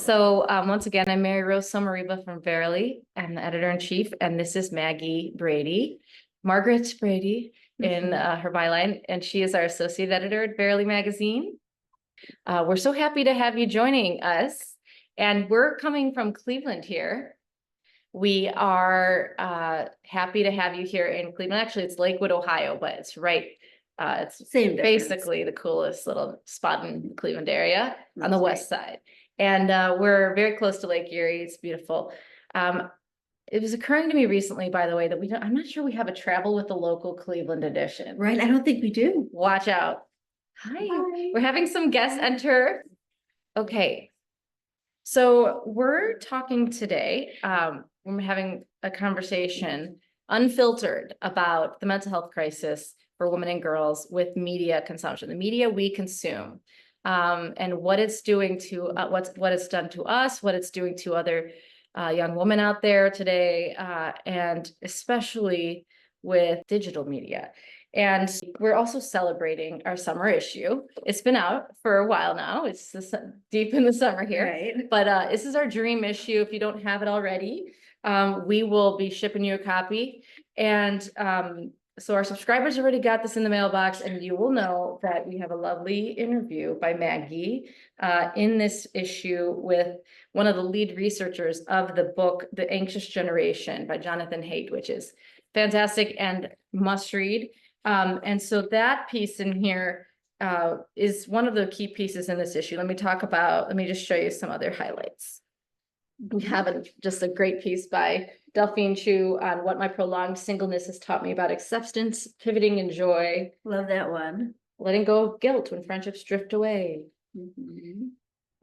Once again, I'm Mary Rose Somarriba from Verily. I'm the editor-in-chief, and this is Maggie Brady, Margaret Brady in her byline, and she is our associate editor at Verily magazine. We're so happy to have you joining us, and we're coming from Cleveland here. We are happy to have you here in Cleveland. Actually, it's Lakewood, Ohio, but it's right. It's Same basically the coolest little spot in the Cleveland area on the west side. And we're very close to Lake Erie. It's beautiful. It was occurring to me recently, by the way, that I'm not sure we have a travel with the local Cleveland edition. Right, I don't think we do. Watch out. Hi. We're having some guests enter. Okay. So we're talking today, we're having a conversation, unfiltered, about the mental health crisis for women and girls with media consumption, the media we consume, and what it's doing to what it's done to us, what it's doing to other young women out there today, and especially with digital media. And we're also celebrating our summer issue. It's been out for a while now. It's deep in the summer here, Right. But this is our dream issue. If you don't have it already, we will be shipping you a copy. And so our subscribers already got this in the mailbox, and you will know that we have a lovely interview by Maggie in this issue with one of the lead researchers of the book, The Anxious Generation by Jonathan Haidt, which is fantastic and must read. And so that piece in here is one of the key pieces in this issue. Let me just show you some other highlights. We have just a great piece by Delphine Chu on what my prolonged singleness has taught me about acceptance, pivoting, and joy. Love that one. Letting go of guilt when friendships drift away.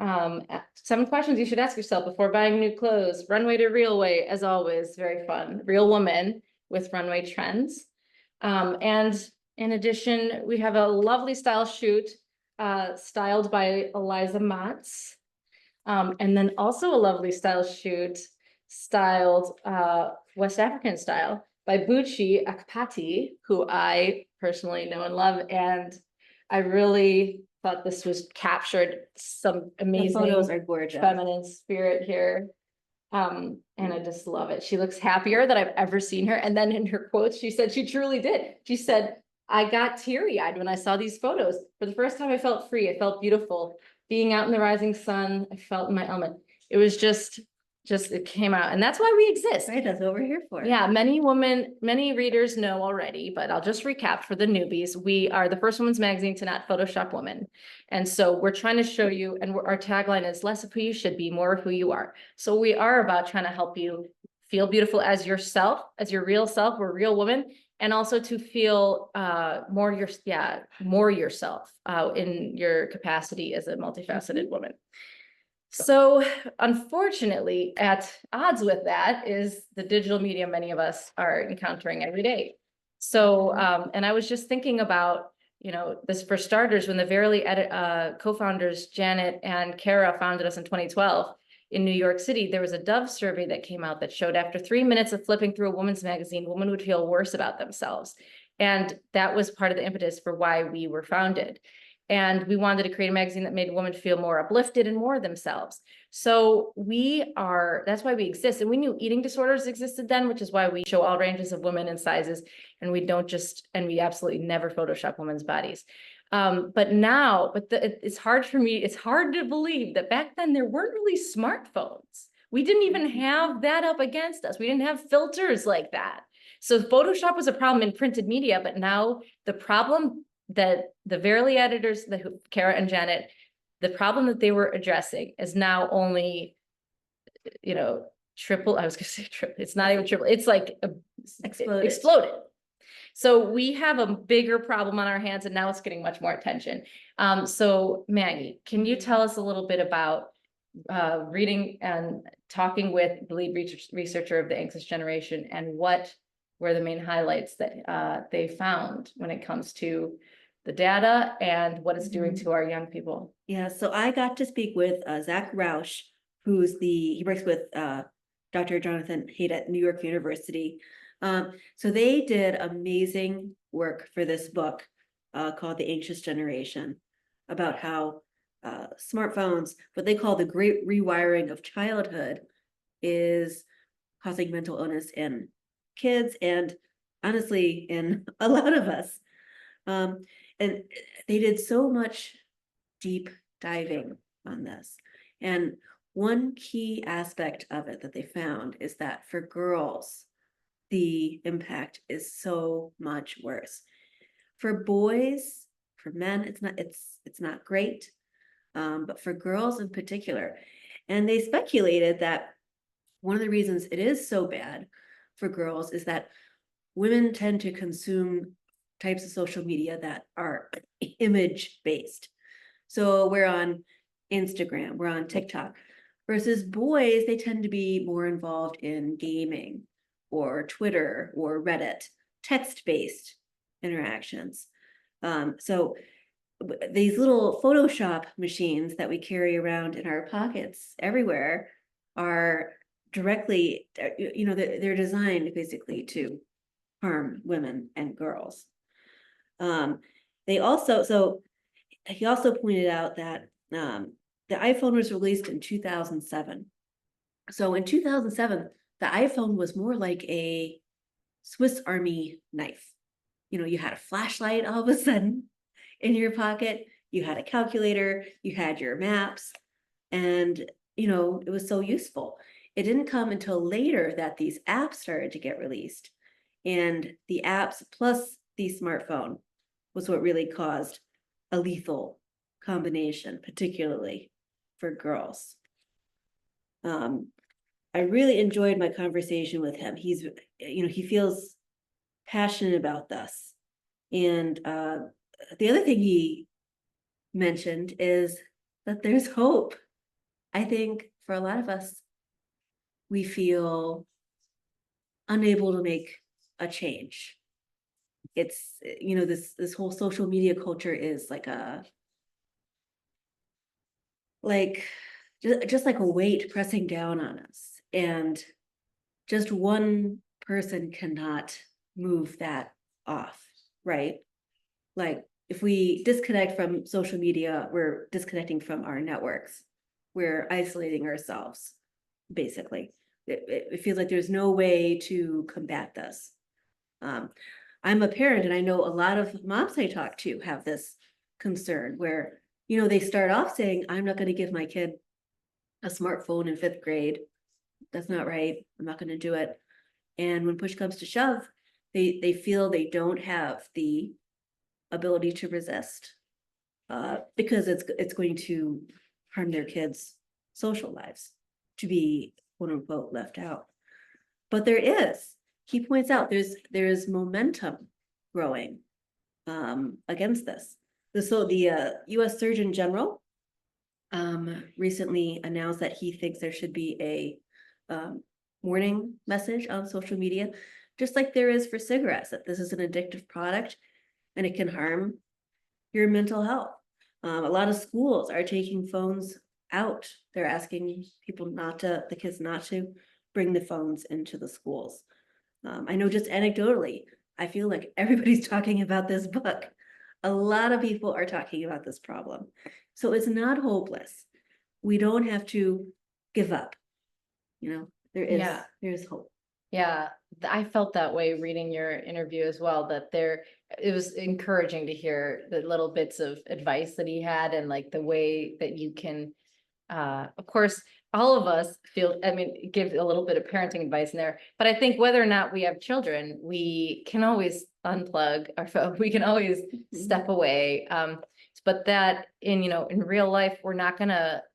7 questions you should ask yourself before buying new clothes. Runway to Real Way, as always, very fun. Real Woman with runway trends. And in addition, we have a lovely style shoot styled by Eliza Motz. And then also a lovely style shoot styled West African style by Buchi Akpati, who I personally know and love. And I really thought this was captured some amazing photos are gorgeous. Feminine spirit here. And I just love it. She looks happier than I've ever seen her. And then in her quotes, she said she truly did. She said, I got teary-eyed when I saw these photos. For the first time, I felt free. I felt beautiful. Being out in the rising sun, I felt in my element. It was just it came out. And that's why we exist. Right, that's what we're here for. Yeah, many readers know already, but I'll just recap for the newbies. We are the first women's magazine to not Photoshop women. And so we're trying to show you, and our tagline is less of who you should be, more of who you are. So we are about trying to help you feel beautiful as yourself, as your real self. We're real women. And also to feel more yourself in your capacity as a multifaceted woman. So unfortunately, at odds with that is the digital media many of us are encountering every day. So, and I was just thinking about, this for starters, when the Verily co-founders, Janet and Kara, founded us in 2012 in New York City, there was a Dove survey that came out that showed after 3 minutes of flipping through a woman's magazine, women would feel worse about themselves. And that was part of the impetus for why we were founded. And we wanted to create a magazine that made women feel more uplifted and more themselves. So that's why we exist. And we knew eating disorders existed then, which is why we show all ranges of women and sizes. And we we absolutely never Photoshop women's bodies. It's hard to believe that back then there weren't really smartphones. We didn't even have that up against us. We didn't have filters like that. So Photoshop was a problem in printed media, but now the problem that the Verily editors, Kara and Janet, the problem that they were addressing is now only, triple. I was going to say triple. It's not even triple. It's like exploded. So we have a bigger problem on our hands, and now it's getting much more attention. So Maggie, can you tell us a little bit about reading and talking with the lead researcher of the Anxious Generation, and what were the main highlights that they found when it comes to the data and what it's doing to our young people? Yeah, so I got to speak with Zach Rausch, he works with Dr. Jonathan Haidt at New York University. So they did amazing work for this book called The Anxious Generation, about how smartphones, what they call the great rewiring of childhood, is causing mental illness in kids and honestly in a lot of us. And they did so much deep diving on this. And one key aspect of it that they found is that for girls, the impact is so much worse. For boys, for men, it's not great, but for girls in particular. And they speculated that one of the reasons it is so bad for girls is that women tend to consume types of social media that are image based. So we're on Instagram, we're on TikTok, versus boys, they tend to be more involved in gaming or Twitter or Reddit, text-based interactions. So these little Photoshop machines that we carry around in our pockets everywhere are directly, they're designed basically to harm women and girls. He also pointed out that the iPhone was released in 2007. So in 2007, the iPhone was more like a Swiss Army knife. You had a flashlight all of a sudden in your pocket, you had a calculator, you had your maps, and it was so useful. It didn't come until later that these apps started to get released, and the apps plus the smartphone was what really caused a lethal combination, particularly for girls. I really enjoyed my conversation with him. He feels passionate about this. And the other thing he mentioned is that there's hope. I think for a lot of us, we feel unable to make a change. It's, this whole social media culture is just like a weight pressing down on us. And just one person cannot move that off, right? Like if we disconnect from social media, we're disconnecting from our networks. We're isolating ourselves, basically. It feels like there's no way to combat this. I'm a parent and I know a lot of moms I talk to have this concern where, they start off saying, I'm not going to give my kid a smartphone in 5th grade. That's not right. I'm not going to do it. And when push comes to shove, they feel they don't have the ability to resist because it's going to harm their kids' social lives to be quote unquote left out. But he points out there is momentum growing against this. So the US Surgeon General recently announced that he thinks there should be a warning message on social media, just like there is for cigarettes, that this is an addictive product and it can harm your mental health. A lot of schools are taking phones out. They're asking the kids not to bring the phones into the schools. I know just anecdotally, I feel like everybody's talking about this book. A lot of people are talking about this problem. So it's not hopeless. We don't have to give up. There's hope. Yeah, I felt that way reading your interview as well, that it was encouraging to hear the little bits of advice that he had and like the way that you can, of course, all of us give a little bit of parenting advice in there, but I think whether or not we have children, we can always unplug our phone. We can always step away. But that in real life,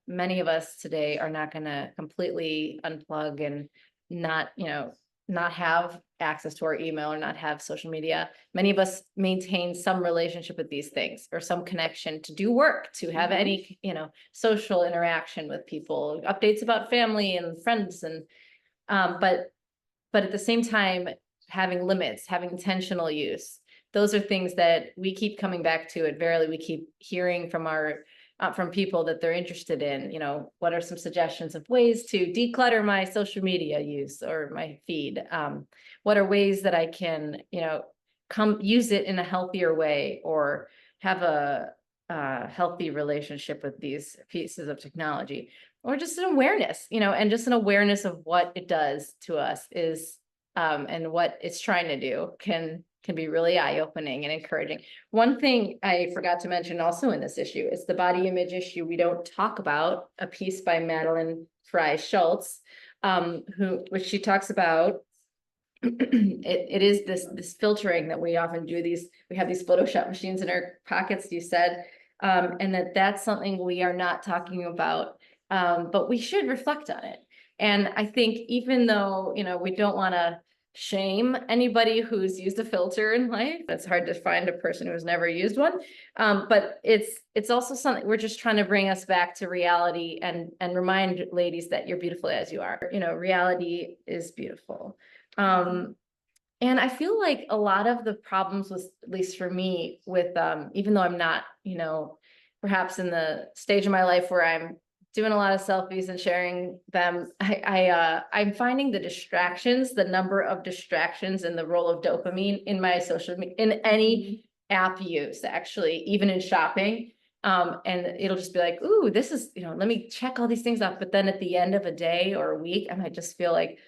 many of us today are not gonna completely unplug and not have access to our email or not have social media. Many of us maintain some relationship with these things or some connection to do work, to have any, social interaction with people, updates about family and friends. And, but at the same time, having limits, having intentional use, those are things that we keep coming back to at Verily. We keep hearing from from people that they're interested in, what are some suggestions of ways to declutter my social media use or my feed? What are ways that I can, come use it in a healthier way or have healthy relationship with these pieces of technology, or just an awareness, and just an awareness of what it does to us is, and what it's trying to do can be really eye-opening and encouraging. One thing I forgot to mention also in this issue is the body image issue. We don't talk about a piece by Madeline Fry Schultz, which she talks about. It is this filtering that we often do. We have these Photoshop machines in our pockets, you said, and that's something we are not talking about, but we should reflect on it. And I think even though, we don't want to shame anybody who's used a filter in life, it's hard to find a person who's never used one. But it's also something we're just trying to bring us back to reality and remind ladies that you're beautiful as you are. Reality is beautiful. And I feel like a lot of the problems was, at least for me, with even though I'm not, perhaps in the stage of my life where I'm doing a lot of selfies and sharing them, I'm finding the distractions, the number of distractions and the role of dopamine in my social media, in any app use, actually, even in shopping. And it'll just be like, ooh, this is, let me check all these things off. But then at the end of a day or a week, I might just feel like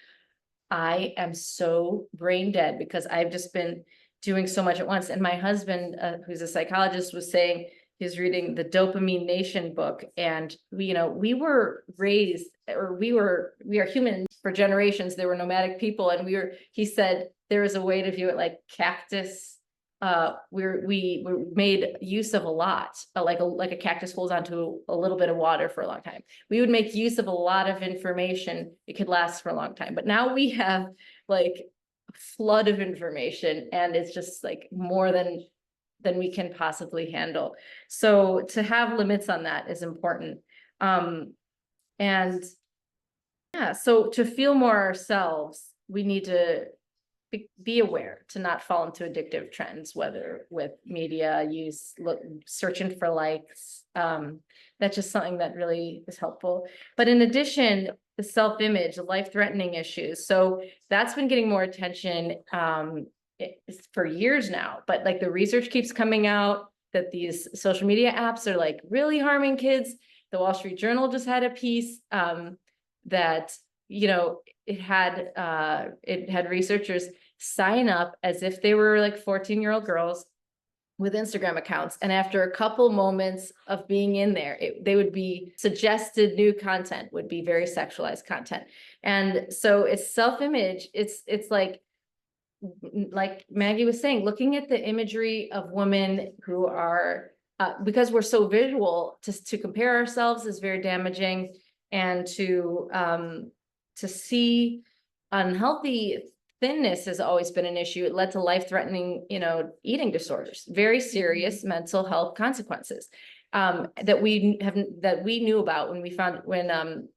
I am so brain dead because I've just been doing so much at once. And my husband, who's a psychologist, was saying he's reading the Dopamine Nation book. And we were raised, or we are humans for generations. There were nomadic people. And he said there is a way to view it like cactus. We made use of a lot, like a cactus holds onto a little bit of water for a long time. We would make use of a lot of information. It could last for a long time, but now we have like a flood of information, and it's just like more than we can possibly handle. So to have limits on that is important. And yeah, so to feel more ourselves, we need to be aware to not fall into addictive trends, whether with media use, searching for likes. That's just something that really is helpful. But in addition, the self-image, the life-threatening issues. So that's been getting more attention for years now. But like the research keeps coming out that these social media apps are like really harming kids. The Wall Street Journal just had a piece that it had researchers sign up as if they were like 14-year-old girls with Instagram accounts. And after a couple moments of being in there, they would be suggested new content would be very sexualized content. And so it's self-image. It's like Maggie was saying, looking at the imagery of women who are, because we're so visual, to compare ourselves is very damaging. And to see unhealthy thinness has always been an issue. It led to life-threatening, eating disorders, very serious mental health consequences that we knew about when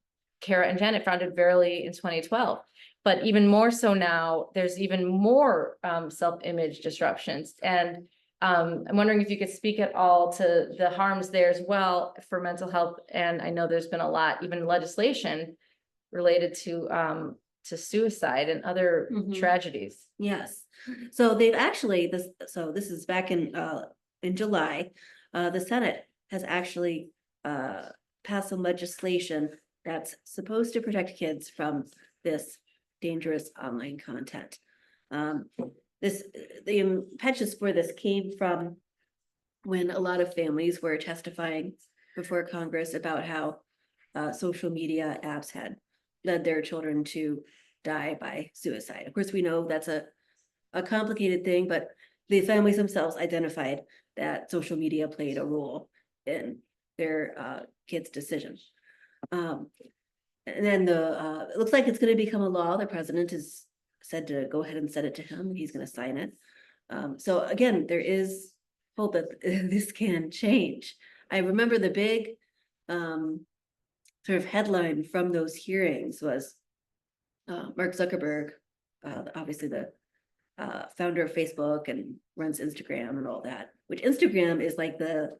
Kara and Janet founded Verily in 2012. But even more so now, there's even more self-image disruptions. And I'm wondering if you could speak at all to the harms there as well for mental health. And I know there's been a lot, even legislation related to suicide and other tragedies. Yes. So they've actually, this is back in July, the Senate has actually passed some legislation that's supposed to protect kids from this dangerous online content. The impetus for this came from when a lot of families were testifying before Congress about how social media apps had led their children to die by suicide. Of course, we know that's a complicated thing, but the families themselves identified that social media played a role in their kids' decisions. And then it looks like it's going to become a law. The president has said to go ahead and send it to him, and he's going to sign it. So again, there is hope that this can change. I remember the big sort of headline from those hearings was Mark Zuckerberg, obviously the founder of Facebook and runs Instagram and all that, which Instagram is like the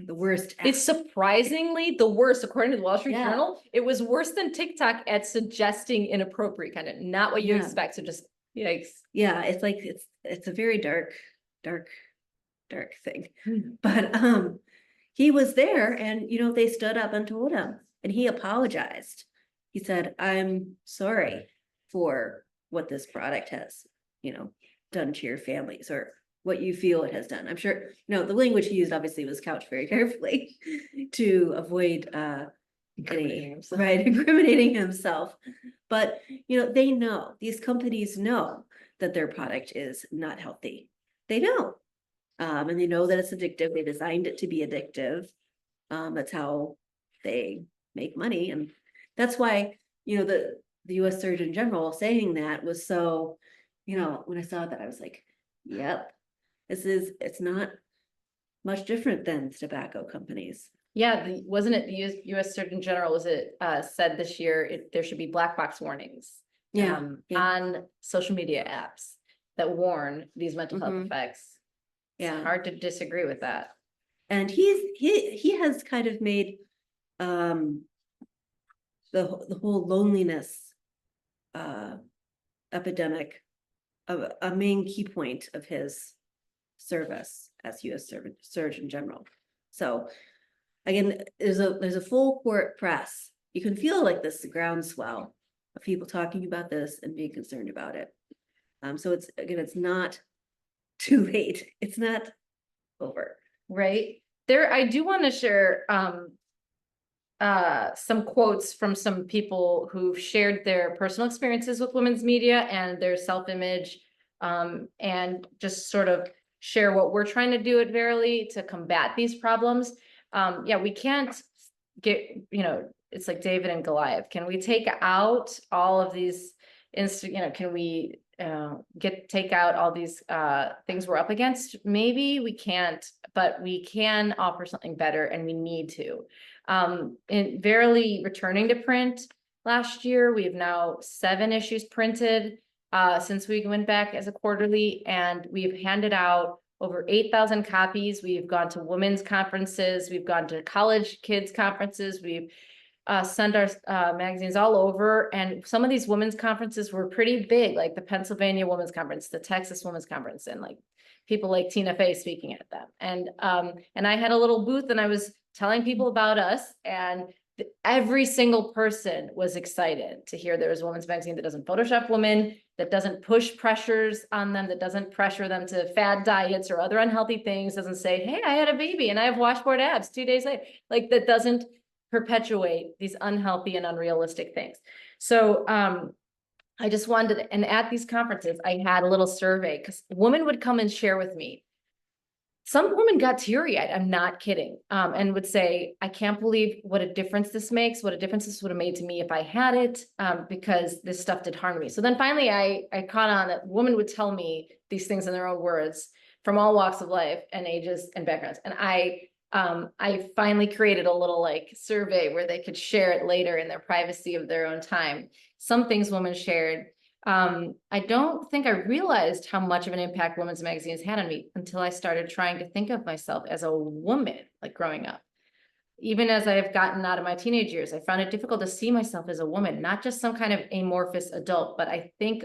worst app. It's surprisingly the worst, according to the Wall Street Yeah. Journal. It was worse than TikTok at suggesting inappropriate content, not what you expect. So just yikes. Yeah, it's like it's a very dark dark thing. But he was there, and they stood up and told him, and he apologized. He said, "I'm sorry for what this product has, done to your families, or what you feel it has done." I'm sure, the language he used obviously was couched very carefully to avoid Incriminating himself. right, incriminating himself. But they know, these companies know that their product is not healthy. They know. And they know that it's addictive. They designed it to be addictive. That's how they make money. And that's why, the US Surgeon General saying that was so, when I saw that, I was like, yep, it's not much different than tobacco companies. Yeah, wasn't it the US Surgeon General, was it said this year, there should be black box warnings Yeah. on social media apps that warn these mental health Mhm. effects. It's Yeah. hard to disagree with that. And he has kind of made the whole loneliness epidemic a main key point of his service as US Surgeon General. So again, there's a full court press. You can feel like this groundswell of people talking about this and being concerned about it. So it's not too late. It's not over. Right there, I do want to share some quotes from some people who've shared their personal experiences with women's media and their self-image, and just sort of share what we're trying to do at Verily to combat these problems. Yeah, we can't get, it's like David and Goliath. Can we take out all of these can we take out all these things we're up against? Maybe we can't, but we can offer something better, and we need to. In Verily returning to print last year, we have now 7 issues printed since we went back as a quarterly, and we've handed out over 8,000 copies. We've gone to women's conferences, we've gone to college kids conferences, we've sent our magazines all over, and some of these women's conferences were pretty big, like the Pennsylvania Women's Conference, the Texas Women's Conference, and like people like Tina Fey speaking at them. And I had a little booth, and I was telling people about us, and every single person was excited to hear there was a women's magazine that doesn't Photoshop women, that doesn't push pressures on them, that doesn't pressure them to fad diets or other unhealthy things, doesn't say, hey, I had a baby and I have washboard abs 2 days later. Like, that doesn't perpetuate these unhealthy and unrealistic things. So I just wanted, and at these conferences, I had a little survey because women would come and share with me. Some women got teary-eyed, I'm not kidding, and would say, I can't believe what a difference this makes, what a difference this would have made to me if I had it, because this stuff did harm me. So then finally I caught on that women would tell me these things in their own words from all walks of life and ages and backgrounds. And I finally created a little like survey where they could share it later in their privacy of their own time. Some things women shared. I don't think I realized how much of an impact women's magazines had on me until I started trying to think of myself as a woman, like growing up. Even as I have gotten out of my teenage years, I found it difficult to see myself as a woman, not just some kind of amorphous adult, but I think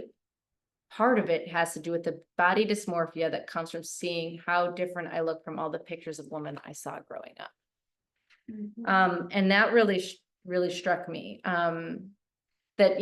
part of it has to do with the body dysmorphia that comes from seeing how different I look from all the pictures of women I saw growing up. Mhm. And that really struck me, that,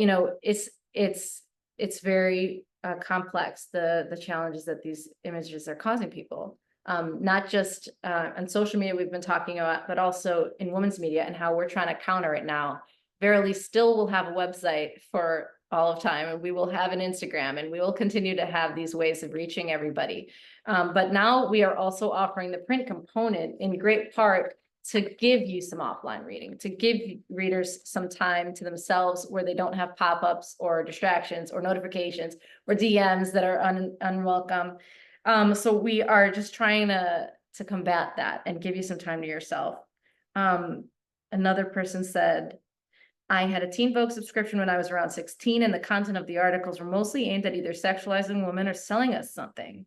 it's very complex, the challenges that these images are causing people. Not just on social media we've been talking about, but also in women's media, and how we're trying to counter it now. Verily still will have a website for all of time, and we will have an Instagram, and we will continue to have these ways of reaching everybody. But now we are also offering the print component in great part to give you some offline reading, to give readers some time to themselves where they don't have pop-ups or distractions or notifications or DMs that are unwelcome. So we are just trying to combat that and give you some time to yourself. Another person said, I had a Teen Vogue subscription when I was around 16, and the content of the articles were mostly aimed at either sexualizing women or selling us something.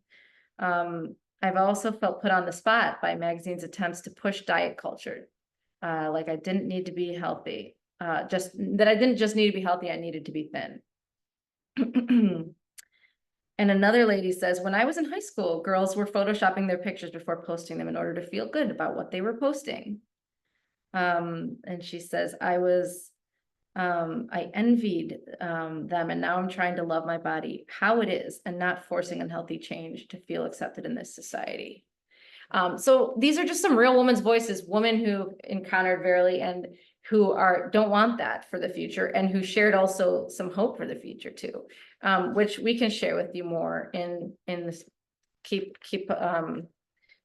I've also felt put on the spot by magazines' attempts to push diet culture. Like I didn't need to be healthy. I didn't just need to be healthy, I needed to be thin. And another lady says, when I was in high school, girls were photoshopping their pictures before posting them in order to feel good about what they were posting. And she says, I envied them, and now I'm trying to love my body how it is and not forcing unhealthy change to feel accepted in this society. So these are just some real women's voices, women who encountered Verily and who don't want that for the future, and who shared also some hope for the future too, which we can share with you more in this. Keep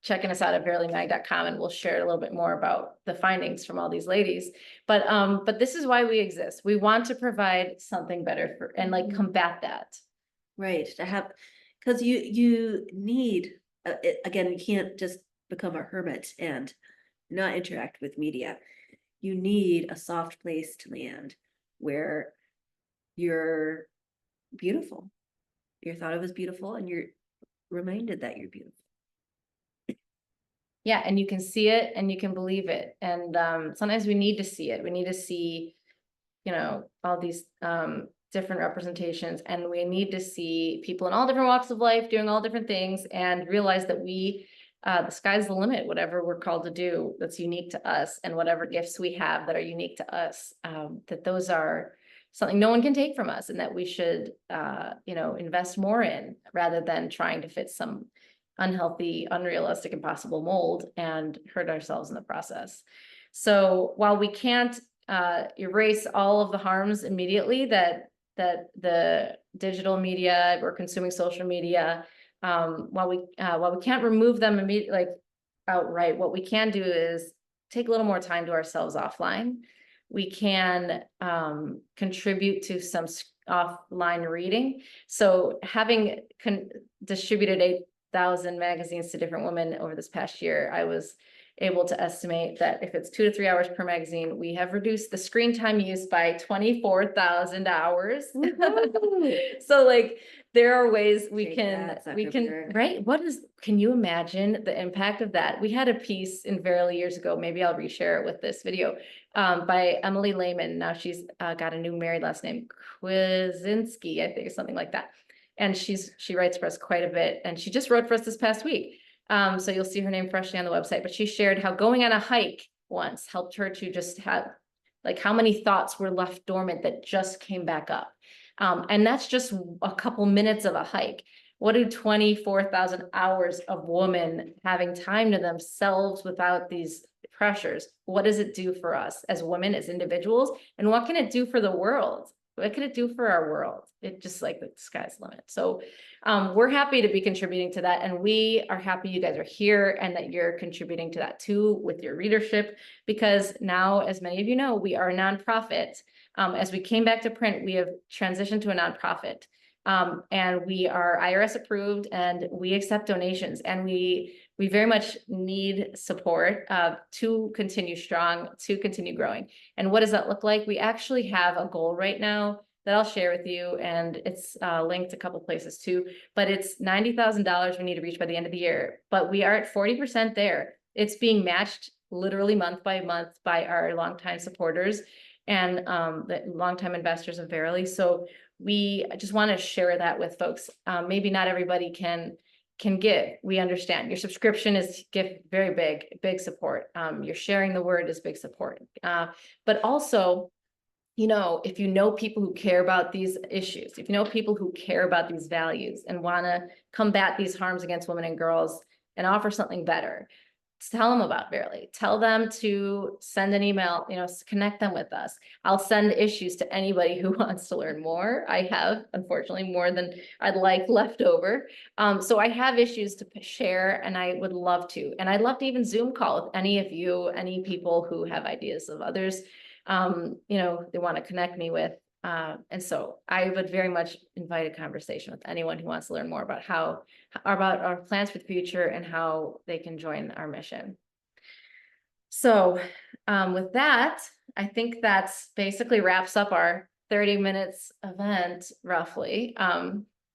checking us out at verilymag.com, and we'll share a little bit more about the findings from all these ladies. But this is why we exist. We want to provide something better for and like combat that. Right, to have, because you need, again, you can't just become a hermit and not interact with media. You need a soft place to land where you're beautiful. You're thought of as beautiful, and you're reminded that you're beautiful. Yeah, and you can see it and you can believe it. And sometimes we need to see it. We need to see, all these different representations, and we need to see people in all different walks of life doing all different things, and realize that the sky's the limit, whatever we're called to do that's unique to us, and whatever gifts we have that are unique to us, that those are something no one can take from us, and that we should, invest more in, rather than trying to fit some unhealthy, unrealistic, impossible mold and hurt ourselves in the process. So while we can't erase all of the harms immediately that the digital media, we're consuming social media, while we can't remove them immediately, like outright, what we can do is take a little more time to ourselves offline. We can contribute to some offline reading. So having distributed 8,000 magazines to different women over this past year, I was able to estimate that if it's 2 to 3 hours per magazine, we have reduced the screen time used by 24,000 hours. So like, there are ways we can, right? Can you imagine the impact of that? We had a piece in Verily years ago, maybe I'll reshare it with this video, by Emily Lehman. Now she's got a new married last name, Kwasinski, I think, something like that. And she writes for us quite a bit, and she just wrote for us this past week. So you'll see her name freshly on the website, but she shared how going on a hike once helped her to just have, like, how many thoughts were left dormant that just came back up. And that's just a couple minutes of a hike. What do 24,000 hours of women having time to themselves without these pressures? What does it do for us as women, as individuals? And what can it do for the world? What can it do for our world? It just, like, the sky's the limit. So we're happy to be contributing to that. And we are happy you guys are here and that you're contributing to that too with your readership, because now, as many of you know, we are a nonprofit. As we came back to print, we have transitioned to a nonprofit. And we are IRS approved, and we accept donations, and we very much need support to continue strong, to continue growing. And what does that look like? We actually have a goal right now that I'll share with you, and it's linked a couple places too, but it's $90,000 we need to reach by the end of the year, but we are at 40% there. It's being matched literally month by month by our longtime supporters and the longtime investors of Verily. So we just want to share that with folks. Maybe not everybody can give. We understand your subscription is very big support. Your sharing the word is big support. But also, if you know people who care about these issues, if you know people who care about these values and want to combat these harms against women and girls and offer something better, tell them about Verily. Tell them to send an email, connect them with us. I'll send issues to anybody who wants to learn more. I have, unfortunately, more than I'd like left over. So I have issues to share, and I would love to. And I'd love to even Zoom call with any of you, any people who have ideas of others, they want to connect me with. And so I would very much invite a conversation with anyone who wants to learn more about about our plans for the future and how they can join our mission. So with that, I think that's basically wraps up our 30 minutes event roughly.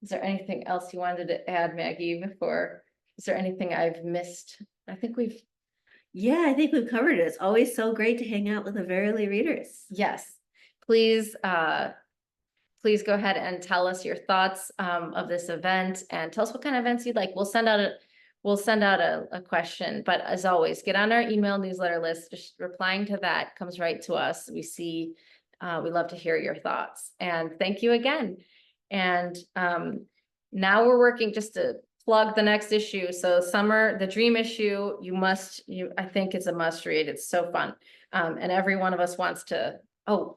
Is there anything else you wanted to add, Maggie, is there anything I've missed? I think we've covered it. It's always so great to hang out with the Verily readers. Yes, please please go ahead and tell us your thoughts of this event and tell us what kind of events you'd like. We'll send out a question, but as always, get on our email newsletter list. Just replying to that comes right to us. We love to hear your thoughts, and thank you again. And now we're working just to plug the next issue. So summer, the dream issue, I think it's a must read. It's so fun. And every one of us wants to,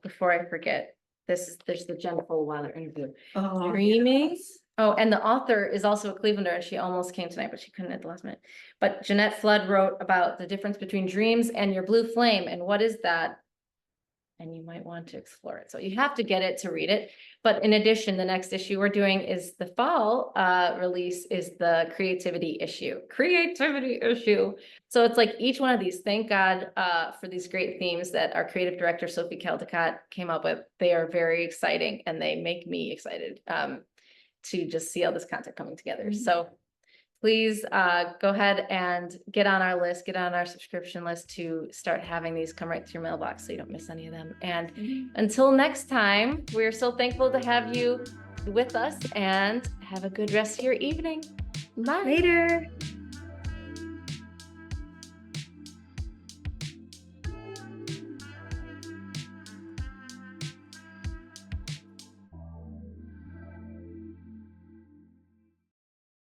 before I forget, there's the Jen Fulwiler interview. Oh, Dreaming. yes. Oh, and the author is also a Clevelander, and she almost came tonight, but she couldn't at the last minute. But Jeanette Flood wrote about the difference between dreams and your blue flame, and what is that? And you might want to explore it. So you have to get it to read it. But in addition, the next issue we're doing is the fall release is the creativity issue. So it's like each one of these, thank God for these great themes that our creative director, Sophie Caldecott, came up with. They are very exciting, and they make me excited to just see all this content coming together. So please go ahead and get on our list, get on our subscription list to start having these come right to your mailbox so you don't miss any of them. And until next time, we're so thankful to have you with us, and have a good rest of your evening. Bye. Later.